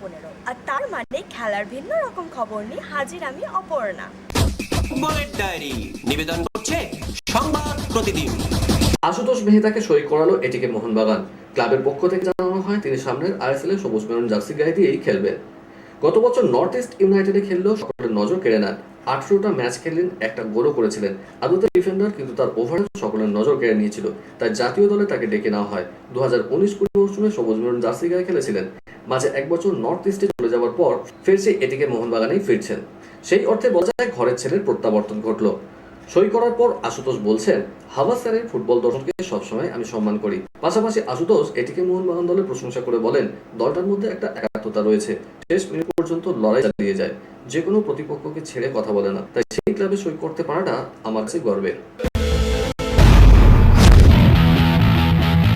11:15 আর তার মানে খেলার ভিন্ন রকম খবর নিয়ে হাজির আমি অপর্ণা। ফুটবলের ডায়েরি নিবেদন করছে সংবাদ প্রতিদিন। আশুতোষ মেহতাকে সই করালো এটিকে মোহনবাগান। ক্লাবের পক্ষ থেকে জানানো হয় তিনি সামনের আইএসএল এ সবুজ মেরুন জার্সি গায়ে দিয়েই খেলবেন। গত বছর নর্থ ইস্ট ইউনাইটেডে খেললেও সকলের নজর কেড়ে নেন। 18টা ম্যাচ খেললেন, একটা গোলও করেছিলেন। আদতে ডিফেন্ডার, কিন্তু তার ওভারে সকলের নজর কেড়ে নিয়েছিল। তাই জাতীয় দলে তাকে ডেকে নেওয়া হয়। 2019-20 মৌসুমে সবুজ মেরুন জার্সি গায়ে খেলেছিলেন। মাঝে এক বছর নর্থ ইস্টে চলে যাওয়ার পর ফের সেই এটিকে মোহনবাগানেই ফিরছেন। সেই অর্থে বলা যায় ঘরের ছেলের প্রত্যাবর্তন ঘটলো। সই করার পর আশুতোষ বলছেন, হাওয়া স্যারের ফুটবল দর্শককে সবসময় আমি সম্মান করি। পাশাপাশি আশুতোষ এটিকে মোহনবাগান দলের প্রশংসা করে বলেন, দলটার মধ্যে একটা একাত্মতা রয়েছে, শেষ মিনিট পর্যন্ত লড়াই চালিয়ে যায়, যে কোনো প্রতিপক্ষকে ছেড়ে কথা বলে না। তাই সেই ক্লাবে সই করতে পারাটা আমার কাছে গর্বের।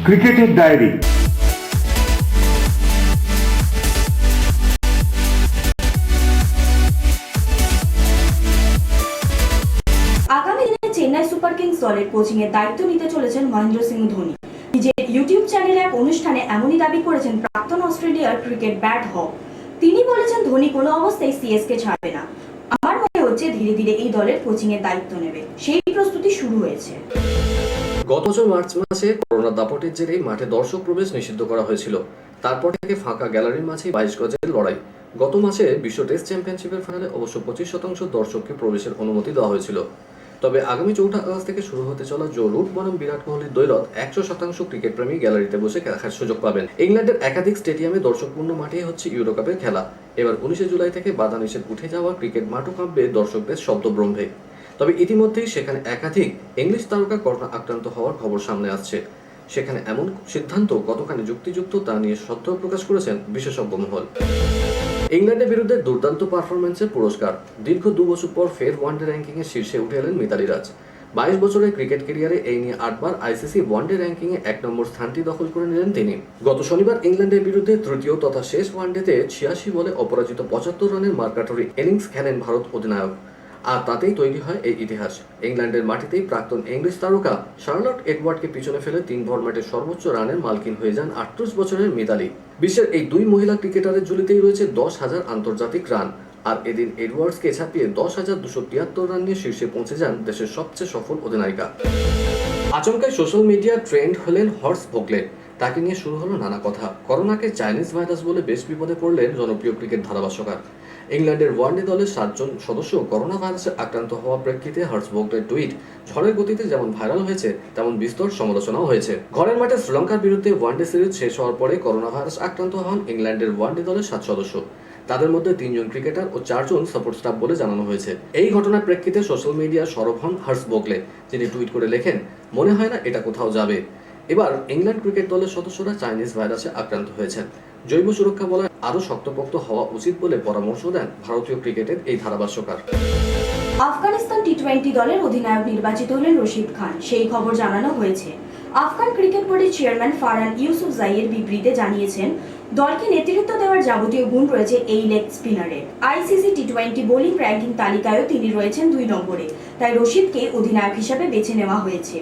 ক্রিকেটের ডায়েরি। আগামী দিনে চেন্নাই সুপার কিংস দলের কোচিং এর দায়িত্ব নিতে চলেছেন মহেন্দ্র সিং ধোনি। নিজের ইউটিউব চ্যানেলে এক অনুষ্ঠানে এমনই দাবি করেছেন প্রাক্তন অস্ট্রেলিয়ার ক্রিকেট ব্যাট হক। তিনি বলেছেন, ধোনি কোনো অবস্থায় সিএসকে ছাড়বে না। আমার মনে হচ্ছে ধীরে ধীরে এই দলের কোচিং এর দায়িত্ব নেবে, সেই প্রস্তুতি শুরু হয়েছে। গত বছর মার্চ মাসে করোনার দাপটের জেরে মাঠে দর্শক প্রবেশ নিষিদ্ধ করা হয়েছিল। তারপর থেকে ফাঁকা গ্যালারির মাঝে 22 গজের লড়াই। গত মাসে বিশ্ব টেস্ট চ্যাম্পিয়নশিপের ফাইনালে অবশ্য 25% দর্শককে প্রবেশের অনুমতি দেওয়া হয়েছিল। তবে আগামী 4 আগস্ট থেকে শুরু হতে চলা জো রুট বনাম বিরাট কোহলির দ্বৈরথ 100% ক্রিকেট প্রেমী গ্যালারিতে বসে দেখার সুযোগ পাবেন। ইংল্যান্ডের একাধিক স্টেডিয়ামে দর্শকপূর্ণ মাঠেই হচ্ছে ইউরো কাপের খেলা। এবার 19 জুলাই থেকে বাধা নিষেধ উঠে যাওয়া ক্রিকেট মাঠও কাঁপবে দর্শকদের শব্দব্রহ্মে। তবে ইতিমধ্যেই সেখানে একাধিক ইংলিশ তারকা করোনা আক্রান্ত হওয়ার খবর সামনে আসছে। সেখানে এমন সিদ্ধান্ত কতখানি যুক্তিযুক্ত তা নিয়ে সন্দেহ প্রকাশ করেছেন বিশেষজ্ঞ মহল। ইংল্যান্ডের বিরুদ্ধে দুর্দান্ত পারফরম্যান্সের পুরস্কার। দীর্ঘ 2 বছর পর ফের ওয়ানডে র্যাঙ্কিং এর শীর্ষে উঠে এলেন মিতালি রাজ। 22 বছরের ক্রিকেট ক্যারিয়ারে এই নিয়ে 8 বার আইসিসি ওয়ানডে র্যাঙ্কিং এ 1 নম্বর স্থানটি দখল করে নিলেন তিনি। গত শনিবার ইংল্যান্ডের বিরুদ্ধে তৃতীয় তথা শেষ ওয়ানডেতে 86 বলে অপরাজিত 75 রানের মার্কাটরি ইনিংস খেলেন ভারত অধিনায়ক। আর তাতেই তৈরি হয় এই ইতিহাস। ইংল্যান্ডের মাটিতেই প্রাক্তন ইংলিশ তারকা শার্লট এডওয়ার্ডকে পিছনে ফেলে 3 ফরম্যাটের সর্বোচ্চ রানের মালকিন হয়ে যান 38 বছরের মিতালি। বিশ্বের এই দুই মহিলা ক্রিকেটারের ঝুলিতেই রয়েছে 10,000 আন্তর্জাতিক রান। আর এদিন এডওয়ার্ডসকে ছাপিয়ে 10,273 রান নিয়ে শীর্ষে পৌঁছে যান দেশের সবচেয়ে সফল অধিনায়িকা। আচমকাই সোশ্যাল মিডিয়া ট্রেন্ড হলেন হর্স ভোগলে। তাকে নিয়ে শুরু হলো নানা কথা। করোনাকে চাইনিজ ভাইরাস বলে বেশ বিপদে পড়লেন জনপ্রিয় ক্রিকেট ধারাভাষ্যকার। ইংল্যান্ডের ওয়ানডে দলের 7 জন সদস্য করোনা ভাইরাসে আক্রান্ত হওয়ার প্রেক্ষিতে হর্স ভোগলের টুইট ঝড়ের গতিতে যেমন ভাইরাল হয়েছে, তেমন বিস্তর সমালোচনাও হয়েছে। ঘরের মাঠে শ্রীলঙ্কার বিরুদ্ধে ওয়ানডে সিরিজ শেষ হওয়ার পরে করোনা ভাইরাস আক্রান্ত হন ইংল্যান্ডের ওয়ানডে দলের 7 সদস্য। তাদের মধ্যে 3 জন ক্রিকেটার ও 4 জন সাপোর্ট স্টাফ বলে জানানো হয়েছে। এই ঘটনার প্রেক্ষিতে সোশ্যাল মিডিয়া সরব হন হর্স ভোগলে। তিনি টুইট করে লেখেন, মনে হয় না এটা কোথাও যাবে। এবার ইংল্যান্ড ক্রিকেট দলের সদস্যরা চাইনিজ ভাইরাসে আক্রান্ত হয়েছেন। জৈব সুরক্ষা বলয় আরো শক্তপোক্ত হওয়া উচিত বলে পরামর্শ দেন ভারতীয় ক্রিকেটের এই ধারাভাষ্যকার। আফগানিস্তান টি-20 দলের অধিনায়ক নির্বাচিত হলেন রশিদ খান, সেই খবর জানানো হয়েছে। আফগান ক্রিকেট বোর্ডের চেয়ারম্যান ফারহান ইউসুফজাইয়ের বিবৃতিতে জানিয়েছেন, দলকে নেতৃত্ব দেওয়ার যাবতীয় গুণ রয়েছে এই লেগ স্পিনারের। আইসিসি টি-20 বোলিং র্যাঙ্কিং তালিকায়ও তিনি রয়েছেন 2 নম্বরে, তাই রশিদকে অধিনায়ক হিসেবে বেছে নেওয়া হয়েছে।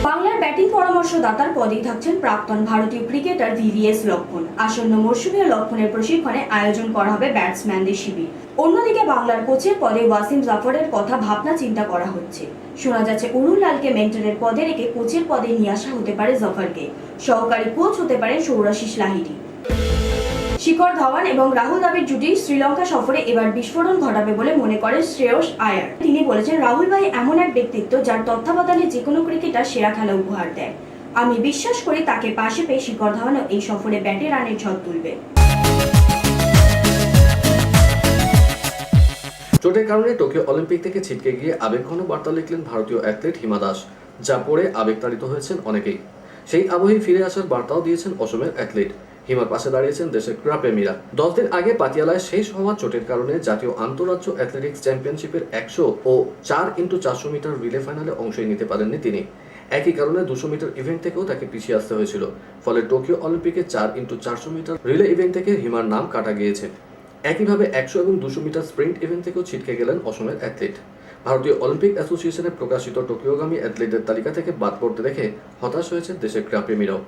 বাংলার ব্যাটিং পরামর্শদাতার পদেই থাকছেন প্রাক্তন ভারতীয় ক্রিকেটার ভিভিএস লক্ষ্মণ। আসন্ন মরশুমীয় লক্ষ্মণের প্রশিক্ষণে আয়োজন করা হবে ব্যাটসম্যানদের শিবির। অন্যদিকে বাংলার কোচের পদে ওয়াসিম জাফরের কথা ভাবনা চিন্তা করা হচ্ছে। শোনা যাচ্ছে অরুণ লালকে মেন্টরের পদে রেখে কোচের পদে নিয়ে আসা হতে পারে জাফরকে। সহকারী কোচ হতে পারেন সৌরাশিস লাহিড়ী। শিখর ধাওয়ান এবং রাহুল দ্রাবিড় জুটি শ্রীলঙ্কা সফরে এবার বিস্ফোরণ ঘটাবে বলে মনে করেন শ্রেয়স আয়ার। তিনি বলেছেন, রাহুল ভাই এমন এক ব্যক্তিত্ব যার তত্ত্বাবধানে যে কোনো ক্রিকেটার সেরা খেলা উপহার দেয়। আমি বিশ্বাস করি তাকে পাশে পেয়ে শিখর ধাওয়ানও এই সফরে ব্যাটে রানের ঝড় তুলবে। চোটের কারণে টোকিও অলিম্পিক থেকে ছিটকে গিয়ে আবেগঘন বার্তা লিখলেন ভারতীয় অ্যাথলেট হিমা দাস, যা পড়ে আবেগতাড়িত হয়েছেন অনেকেই। সেই আবহেই ফিরে আসার বার্তাও দিয়েছেন অসমের অ্যাথলিট। হিমার পাশে দাঁড়িয়েছেন দেশের ক্রীড়াপ্রেমীরা। 10 দিন আগে পাতিয়ালায় শেষ হওয়া চোটের কারণে জাতীয় আন্তঃরাজ্য অ্যাথলেটিক্স চ্যাম্পিয়নশিপের 100 ও 4x400 মিটার রিলে ফাইনালে অংশই নিতে পারেননি তিনি। একই কারণে 200 মিটার ইভেন্ট থেকেও তাকে পিছিয়ে আসতে হয়েছিল। ফলে টোকিও অলিম্পিকে 4x400 মিটার রিলে ইভেন্ট থেকে হিমার নাম কাটা গিয়েছে। একইভাবে 100 এবং 200 মিটার স্প্রিন্ট ইভেন্ট থেকেও ছিটকে গেলেন অসমের অ্যাথলিট। ভারতীয় অলিম্পিক অ্যাসোসিয়েশনের প্রকাশিত টোকিওগামী অ্যাথলিটদের তালিকা থেকে বাদ পড়তে দেখে হতাশ হয়েছে দেশের ক্রীড়াপ্রেমীরাও।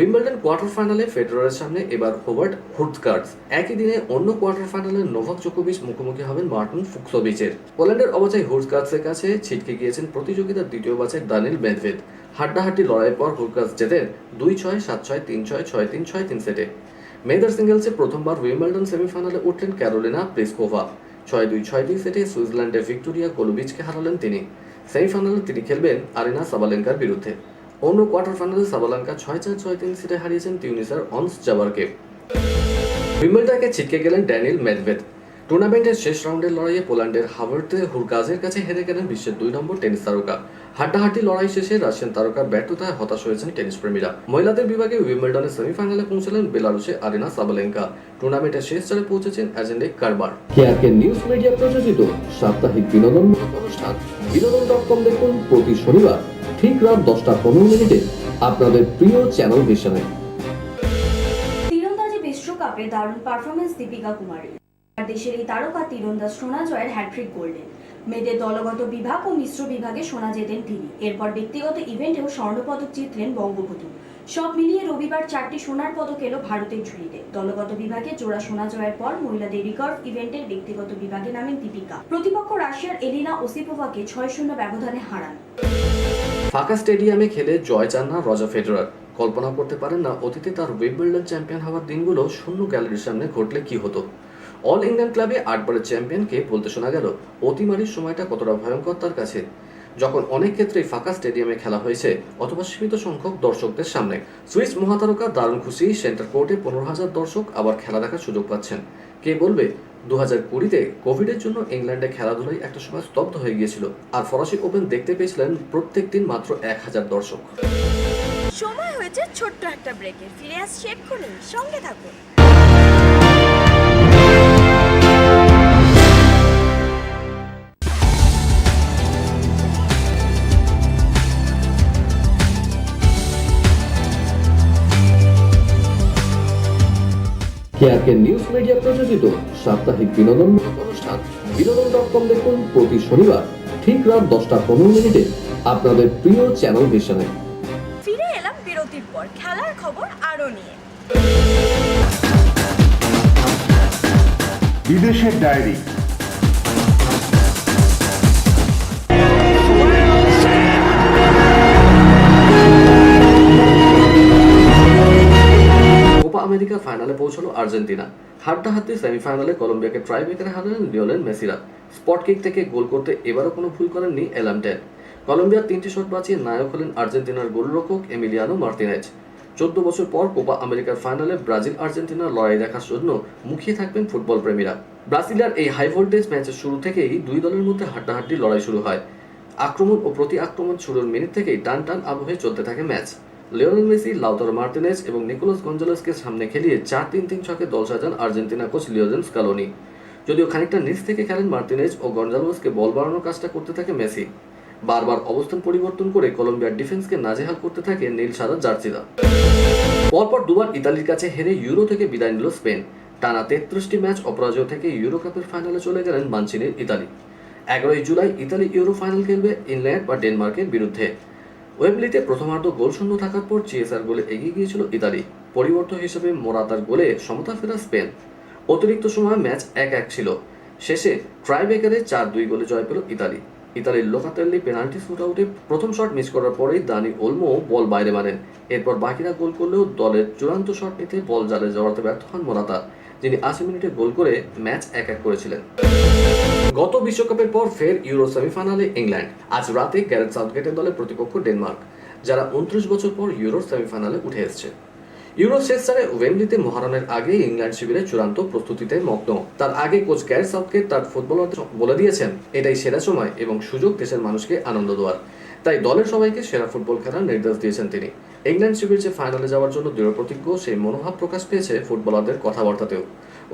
উইম্বলডন কোয়ার্টার ফাইনালে ফেডারারের সামনে এবার হোবার্ট হুর্টকার্টস। একই দিনে অন্য কোয়ার্টার ফাইনালে নোভাক জোকোভিচ মুখোমুখি হবেন মার্টিন ফুক্সোভিচের। পোল্যান্ডের অবচাই হুর্টকার্টসের কাছে ছিটকে গিয়েছেন প্রতিযোগিতার দ্বিতীয় বাছাই দানিল মেদভেদ। হাড্ডাহাড্ডি লড়াইয়ের পর হুর্টকার্টস জেতেন 2-6, 7-6, 3-6, 6-3, 6-3 সেটে। মেয়েদের সিঙ্গেলসে প্রথমবার উইম্বলডন সেমিফাইনালে উঠলেন ক্যারোলিনা প্লিসকোভা। 6-2, 6-2 সেটে সুইজারল্যান্ডের ভিক্টোরিয়া গোলোভিচকে হারালেন তিনি। সেমিফাইনালে তিনি খেলবেন আরিনা সাবালেঙ্কার বিরুদ্ধে। অন্য কোয়ার্টার ফাইনালে সাবালেঙ্কা 6-4, 6-3 সেটে হারিয়েছেন তিউনিসের অনস জাবারকে। উইম্বলডনকে ছিটকে গেলেন ড্যানিল মেদভেদ। টুর্নামেন্টের শেষ রাউন্ডের লড়াইয়ে পোল্যান্ডের হাভার্তে হুরকাজের কাছে হেরে গেলেন বিশ্বের 2 নম্বর টেনিস তারকা। হাড্ডাহাড্ডি লড়াই শেষে রাশিয়ান তারকার ব্যর্থতায় হতাশ হয়েছেন টেনিস প্রেমীরা। মহিলাদের বিভাগে উইম্বলডনের সেমিফাইনালে পৌঁছলেন বেলারুসে আরিনা সাবালেঙ্কা। টুর্নামেন্টের শেষ চারে পৌঁছেছেন অ্যাজেন্ডে কারবার। কেআরকে নিউজ মিডিয়া প্রযোজিত সাপ্তাহিক বিনোদনমূলক অনুষ্ঠান বিনোদন.com দেখুন প্রতি শনিবার ঠিক রাত 10:15 আপনাদের প্রিয় চ্যানেল ভিশনে। তীরন্দাজি বিশ্বকাপে দারুণ পারফরমেন্স দীপিকা কুমারীর। দেশের এই তারকা তীরন্দাজ সোনা জয়ের হ্যাট্রিক করলেন। মেয়েদের দলগত বিভাগ ও মিশ্র বিভাগে সোনা জেতেন তিনি। এরপর ব্যক্তিগত ইভেন্টেও স্বর্ণপদক জিতলেন বঙ্গবধূ। সব মিলিয়ে রবিবার 4টি সোনার পদক এলো ভারতের ঝুলিতে। দলগত বিভাগে জোড়া সোনা জয়ের পর মহিলাদের রিকার্ভ ইভেন্টের ব্যক্তিগত বিভাগে নামেন দীপিকা। প্রতিপক্ষ রাশিয়ার এলিনা ওসিপোভাকে 6-0 ব্যবধানে হারান। ফাঁকা স্টেডিয়ামে খেলে জয় চান না রজার ফেডারার। কল্পনা করতে পারেন না অতীতে তার উইম্বলডন চ্যাম্পিয়ন হওয়ার দিনগুলো শূন্য গ্যালারির সামনে ঘটলে কি হতো। অল ইংল্যান্ড ক্লাবে 8 বারের চ্যাম্পিয়নকে বলতে শোনা গেল অতিমারির সময়টা কতটা ভয়ঙ্কর তার কাছে, যখন অনেক ক্ষেত্রেই ফাঁকা স্টেডিয়ামে খেলা হয়েছে অথবা সীমিত সংখ্যক দর্শকদের সামনে। সুইস মহাতারকা দারুণ খুশি, সেন্টার কোর্টে 15,000 দর্শক আবার খেলা দেখার সুযোগ পাচ্ছেন। কে বলবে 2020-তে কোভিডের জন্য ইংল্যান্ডে খেলাধুলায় একটা সময় স্তব্ধ হয়ে গিয়েছিল, আর ফরাসি ওপেন দেখতে পেয়েছিলেন প্রত্যেক দিন মাত্র 1000 দর্শক। সময় হয়েছে ছোট্ট একটা ব্রেকের। ফিরে আসছি এক্ষুনি, সঙ্গে থাকুন। কেআরকে নিউজ মিডিয়া প্রযোজিত সাপ্তাহিক বিনোদনমূলক অনুষ্ঠান বিনোদন.com দেখুন প্রতি শনিবার ঠিক রাত 10:15 আপনাদের প্রিয় চ্যানেল ভিশনে। ফিরে এলাম বিরতির পর খেলার খবর আরো নিয়ে। বিদেশের ডায়েরি। কোপা আমেরিকার ফাইনালে পৌঁছলো আর্জেন্টিনা। হাড্ডাহাড্ডি সেমিফাইনালে কলম্বিয়াকে ট্রাইব্রেকারে হারালেন লিওনেল মেসিরা। স্পট কিক থেকে গোল করতে এবারও কোনো ভুল করেননি এলামটেন। কলম্বিয়ার 3টি শট বাঁচিয়ে নায়ক হলেন আর্জেন্টিনার গোলরক্ষক এমিলিয়ানো মার্তিনেজ। 14 বছর পর কোপা আমেরিকার ফাইনালে ব্রাজিল আর্জেন্টিনার লড়াই দেখার জন্য মুখিয়ে থাকবেন ফুটবল প্রেমীরা। ব্রাজিলিয়ার এই হাই ভোল্টেজ ম্যাচের শুরু থেকেই দুই দলের মধ্যে হাড্ডাহাড্ডি লড়াই শুরু হয়। আক্রমণ ও প্রতি আক্রমণ শুরুর মিনিট থেকেই টান টান আবহে চলতে থাকে match. Lionel Messi, Lautaro Martinez এবং নিকোলাস গঞ্জালেসকে সামনে খেলিয়ে 4-3-3 ছকে দল সাজান আর্জেন্টিনা কোচ লিওনেল স্কালোনি। যদিও খানিকটা নিচ থেকে খেলেন মার্টিনেজ ও গঞ্জালেসকে বল বাড়ানোর কাজটা করতে থাকে মেসি। বারবার অবস্থান পরিবর্তন করে কলম্বিয়ার ডিফেন্সকে নাজেহাল করতে থাকে নীল সাদা জার্সিরা। পরপর দুবার ইতালির কাছে হেরে ইউরো থেকে বিদায় নিল স্পেন। টানা 33টি ম্যাচ অপরাজয় থেকে ইউরো কাপের ফাইনালে চলে গেলেন মানচিনির ইতালি। 11 জুলাই ইতালি ইউরো ফাইনাল খেলবে ইংল্যান্ড বা ডেনমার্কের বিরুদ্ধে। ওয়েবলিতে প্রথমার্ধ গোলশূন্য থাকার পর চিএসআর গোলে এগিয়ে গিয়েছিল ইতালি। পরিবর্তন হিসেবে মোরাতার গোলে সমতা ফেরা স্পেন। অতিরিক্ত সময় ম্যাচ 1-1 ছিল। শেষে ট্রাইব্রেকারে 4-2 গোলে জয় পেল ইতালি। ইতালির লোকাতেল্লি পেনাল্টি শুটআউটে প্রথম শট মিস করার পরেই দানি ওলমো বল বাইরে মারেন। এরপর বাকিরা গোল করলেও দলের চূড়ান্ত শট নিতে বল জালে জড়াতে ব্যর্থ হন মোরাতা, যিনি 80 মিনিটে গোল করে ম্যাচ 1-1 করেছিলেন। গত বিশ্বকাপের পর ফের ইউরো সেমিফাইনালে ইংল্যান্ড। আজ রাতে গ্যারেথ সাউথগেটের দলের প্রতিপক্ষ ডেনমার্ক, যারা 29 বছর পর ইউরোর সেমিফাইনালে উঠে এসেছে। ইউরো শেষ চারে ওয়েম্বলিতে মহারণের আগে ইংল্যান্ড শিবিরের চূড়ান্ত প্রস্তুতিতে মগ্ন। তার আগে কোচ গ্যারেথ সাউথগেট তার ফুটবলারদের বলে দিয়েছেন এটাই সেরা সময় এবং সুযোগ দেশের মানুষকে আনন্দ দেওয়ার। তাই দলের সবাইকে সেরা ফুটবল খেলার নির্দেশ দিয়েছেন তিনি। ইংল্যান্ড শিবির যে ফাইনালে যাওয়ার জন্য দৃঢ় প্রতিজ্ঞ, সেই মনোভাব প্রকাশ পেয়েছে ফুটবলারদের কথাবার্তাতেও।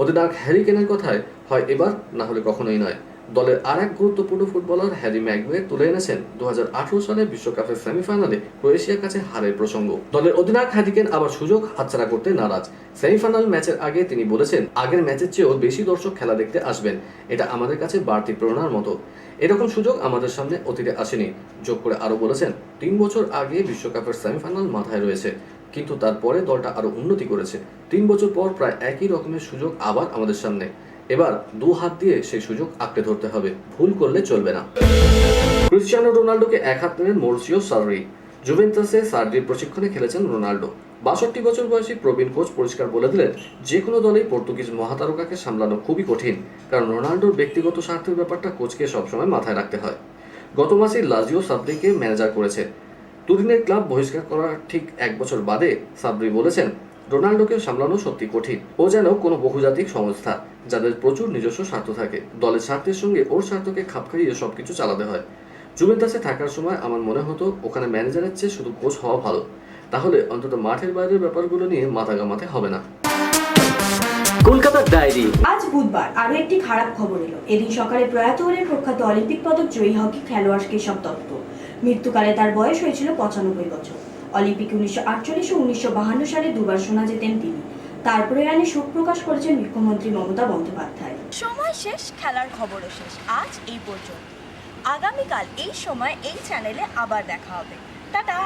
অধিনায়ক হ্যারি কেনের কথায় হয় এবার, না হলে কখনোই নয়। দলের আর এক গুরুত্বপূর্ণ ফুটবলার হ্যারি ম্যাগুয়ের তুলে এনেছেন 2018 সালে বিশ্বকাপের সেমিফাইনালে ক্রোয়েশিয়ার কাছে হারের প্রসঙ্গ। দলের অধিনায়ক হ্যারি কেন আবার সুযোগ হাতছাড়া করতে নারাজ। সেমিফাইনাল ম্যাচের আগে তিনি বলেছেন আগের ম্যাচের চেয়েও বেশি দর্শক খেলা দেখতে আসবেন, এটা আমাদের কাছে বাড়তি প্রেরণার মতো। এরকম সুযোগ আমাদের সামনে অতীতে আসেনি। যোগ করে আরো বলেছেন 3 বছর আগে বিশ্বকাপের সেমিফাইনাল মাথায় রয়েছে, কিন্তু তারপরে দলটা আরো উন্নতি করেছে। 3 বছর পর প্রায় একই রকমের সুযোগ আবার আমাদের সামনে। এবার 2 হাত দিয়ে সেই সুযোগ আঁকড়ে ধরতে হবে, ভুল করলে চলবে না। ক্রিস্টিয়ানো রোনাল্ডোকে এক হাত নেন মৌরিসিও সার্রি। জুভেন্টাসে সার্রির প্রশিক্ষণে খেলেছেন রোনাল্ডো। 62 বছর বয়সী প্রবীণ কোচ পরিষ্কার বলে দিলেন, যে কোনো দলেই পর্তুগিজ মহাতারকাকে সামলানো খুবই কঠিন, কারণ রোনাল্ডোর ব্যক্তিগত স্বার্থের ব্যাপারটা কোচকে সবসময় মাথায় রাখতে হয়। গত মাসে লাজিও সাব্রিকে ম্যানেজার করেছে। তুরিনের ক্লাব বহিষ্কার করার ঠিক 1 বছর বাদে সাব্রি বলেছেন, রোনাল্ডোকে সামলানো সত্যি কঠিন। ও যেন কোনো বহুজাতিক সংস্থা, যাদের প্রচুর নিজস্ব স্বার্থ থাকে। দলের স্বার্থের সঙ্গে ওর স্বার্থকে খাপ খাইয়ে সবকিছু চালাতে হয়। জুভেন্টাসে থাকার সময় আমার মনে হতো ওখানে ম্যানেজারের চেয়ে শুধু কোচ হওয়া ভালো, তাহলে অন্তত মাঠের বাইরের ব্যাপারগুলো নিয়ে মাথা ঘামাতে হবে না। কলকাতার ডায়েরি। আজ বুধবার আরও একটি খারাপ খবর এলো। এদিন সকালে প্রয়াত হলেন প্রখ্যাত অলিম্পিক পদক জয়ী হকি খেলোয়াড় কেশব দত্ত। মৃত্যুকালে তার বয়স হয়েছিল 95 বছর। অলিম্পিক 1948 ও 1952 সালে দুবার সোনা জেতেন তিনি। তার প্রয়াণে শোক প্রকাশ করেছেন মুখ্যমন্ত্রী মমতা বন্দ্যোপাধ্যায়। সময় শেষ, খেলার খবরও শেষ। আজ এই পর্যন্ত। আগামীকাল এই সময় এই চ্যানেলে আবার দেখা হবে। টাটা।